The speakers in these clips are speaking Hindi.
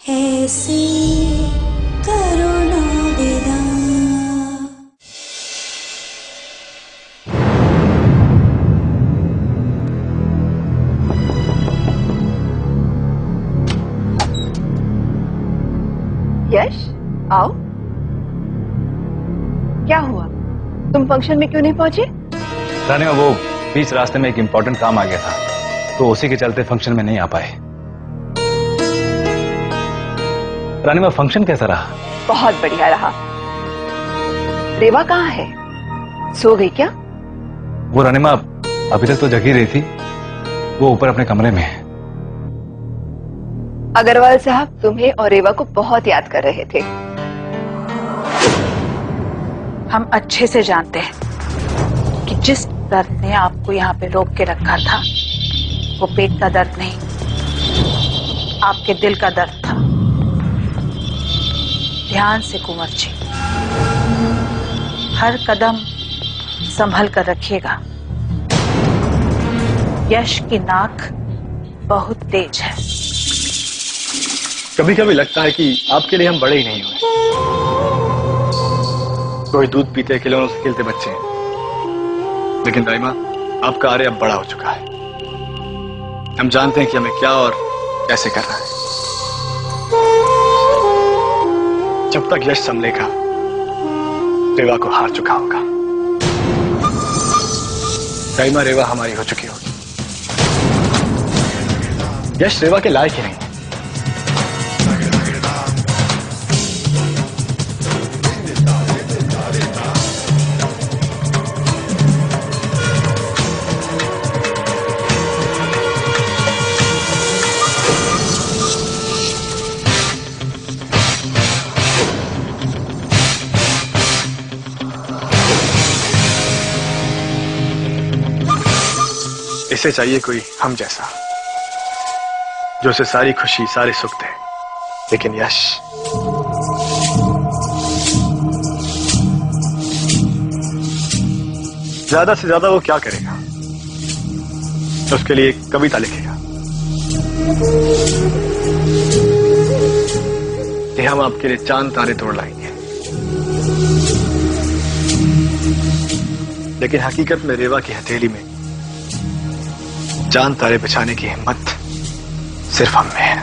ऐसे करो ना विदा। यश, आओ। क्या हुआ, तुम फंक्शन में क्यों नहीं पहुंचे? रानिमा, वो बीच रास्ते में एक इम्पोर्टेंट काम आ गया था, तो उसी के चलते फंक्शन में नहीं आ पाए। रानिमा, फंक्शन कैसा रहा? बहुत बढ़िया रहा। रेवा कहाँ है? सो गई क्या? वो रानिमा अभी तक तो जगी रही थी, वो ऊपर अपने कमरे में है। अग्रवाल साहब तुम्हें और रेवा को बहुत याद कर रहे थे। हम अच्छे से जानते हैं कि जिस दर्द ने आपको यहाँ पे रोक के रखा था वो पेट का दर्द नहीं, आपके दिल का दर्द था। ध्यान से कुंवर जी, हर कदम संभल कर रखिएगा। यश की नाक बहुत तेज है। कभी कभी लगता है कि आपके लिए हम बड़े ही नहीं हुए, कोई दूध पीते खिलौनों से खेलते बच्चे हैं। लेकिन दाइमा, आपका आर्य अब बड़ा हो चुका है। हम जानते हैं कि हमें क्या और कैसे करना है। जब तक यश संभलेगा, रेवा को हार चुका होगा। दाइमा, रेवा हमारी हो चुकी होगी। यश रेवा के लायक ही नहीं। इसे चाहिए कोई हम जैसा, जो उसे सारी खुशी सारे सुख दे। लेकिन यश, ज्यादा से ज्यादा वो क्या करेगा? उसके लिए एक कविता लिखेगा कि हम आपके लिए चांद तारे तोड़ लाएंगे। लेकिन हकीकत में रेवा की हथेली में चांद तारे बिछाने की हिम्मत सिर्फ हम में है।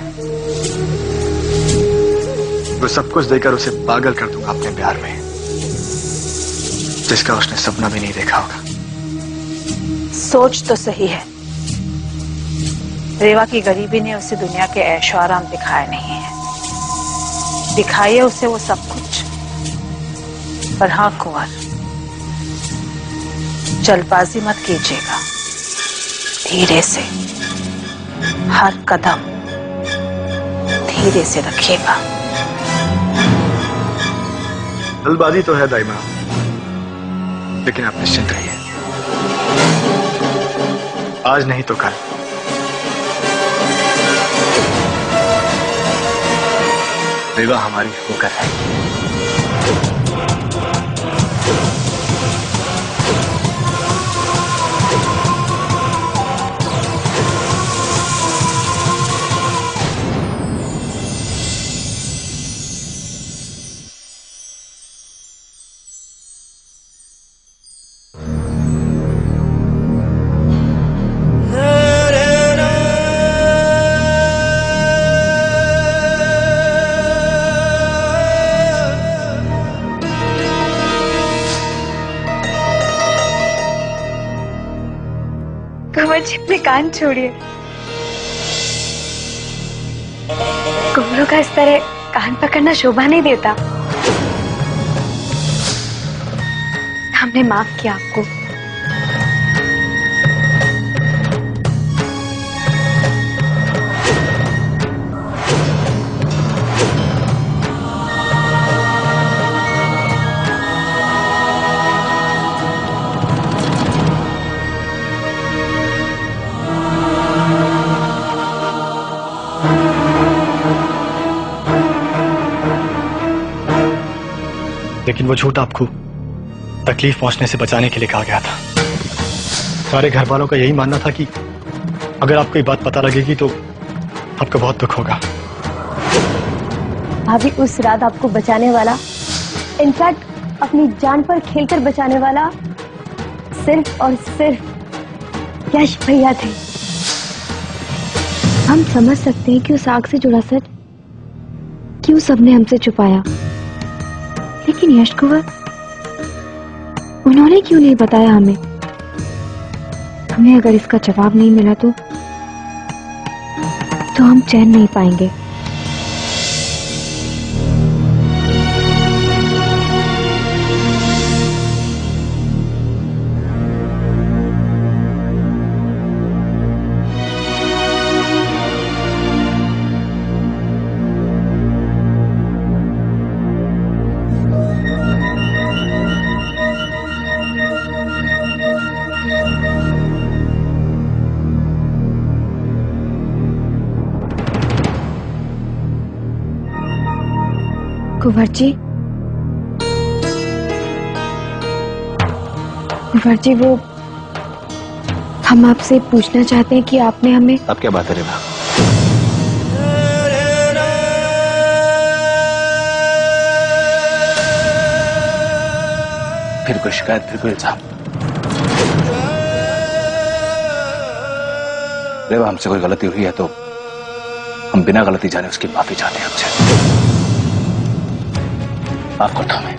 वो सब कुछ देकर उसे पागल कर दूंगा अपने प्यार में, जिसका उसने सपना भी नहीं देखा होगा। सोच तो सही है, रेवा की गरीबी ने उसे दुनिया के ऐशो आराम दिखाए नहीं है। दिखाइए उसे वो सब कुछ, पर हाँ कुंवर, जल्दबाजी मत कीजिएगा। धीरे से, हर कदम धीरे से रखिएगा। जल्दबाजी तो है दाइमा, लेकिन आप निश्चिंत रहिए। आज नहीं तो कल रेवा हमारी होकर रहेगी। कुंवर जी, अपने कान छोड़िए। कुंवरों का इस तरह कान पकड़ना शोभा नहीं देता। हमने माफ किया आपको। लेकिन वो झूठ आपको तकलीफ पहुंचने से बचाने के लिए कहा गया था। सारे घर वालों का यही मानना था कि अगर आपको ये बात पता लगेगी तो आपको बहुत दुख होगा। भाभी उस रात आपको बचाने वाला, इनफैक्ट अपनी जान पर खेलकर बचाने वाला सिर्फ और सिर्फ यश भैया थे। हम समझ सकते हैं कि उस आग से जुड़ा सच क्यों सबने हमसे छुपाया, लेकिन यश कुंवर उन्होंने क्यों नहीं बताया हमें? हमें अगर इसका जवाब नहीं मिला तो हम चैन नहीं पाएंगे। कुंवर जी वो हम आपसे पूछना चाहते हैं कि आपने हमें। अब क्या बात है रेवा? फिर कोई शिकायत, फिर कोई इल्जाम? रेवा हमसे कोई गलती हुई है तो हम बिना गलती जाने उसकी माफी चाहते हैं हमसे। माफ कर दो हमें।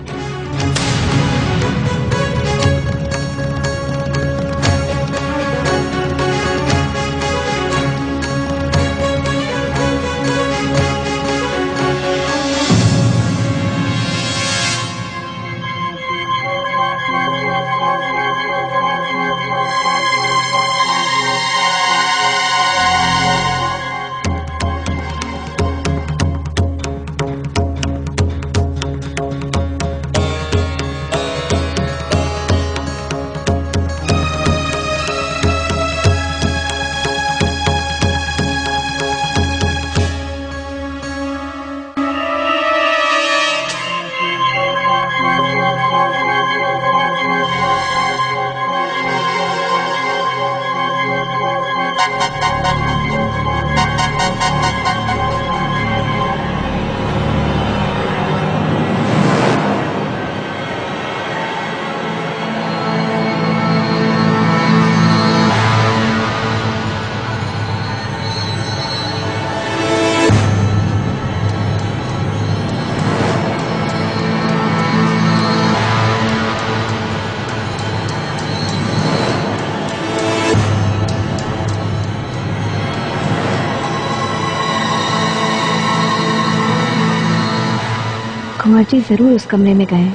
कुंवर जी जरूर उस कमरे में गए।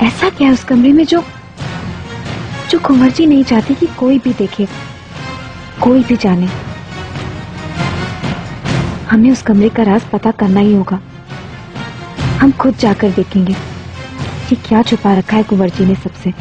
ऐसा क्या है उस कमरे में जो कुंवर जी नहीं चाहती कि कोई भी देखे, कोई भी जाने? हमें उस कमरे का राज पता करना ही होगा। हम खुद जाकर देखेंगे कि क्या छुपा रखा है कुंवर जी ने सबसे।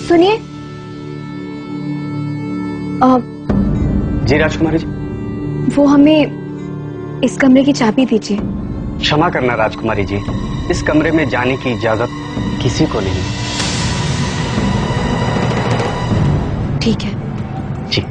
सुनिए। जी राजकुमारी जी। वो हमें इस कमरे की चाबी दीजिए। क्षमा करना राजकुमारी जी, इस कमरे में जाने की इजाजत किसी को नहीं। ठीक है जी।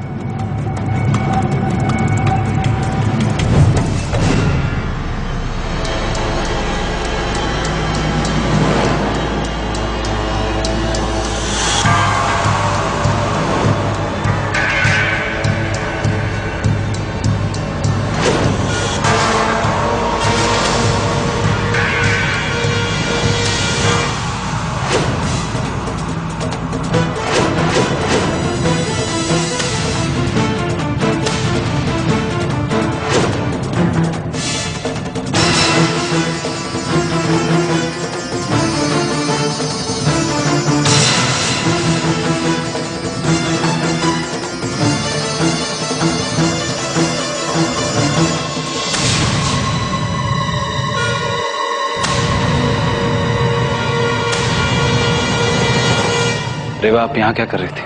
रेवा, आप यहाँ क्या कर रही थी?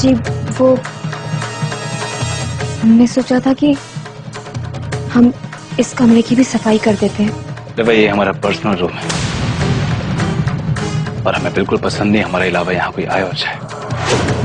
जी वो हमने सोचा था कि हम इस कमरे की भी सफाई कर देते हैं। रेवा, ये हमारा पर्सनल रूम है और हमें बिल्कुल पसंद नहीं हमारे अलावा यहाँ कोई आया हो जाए।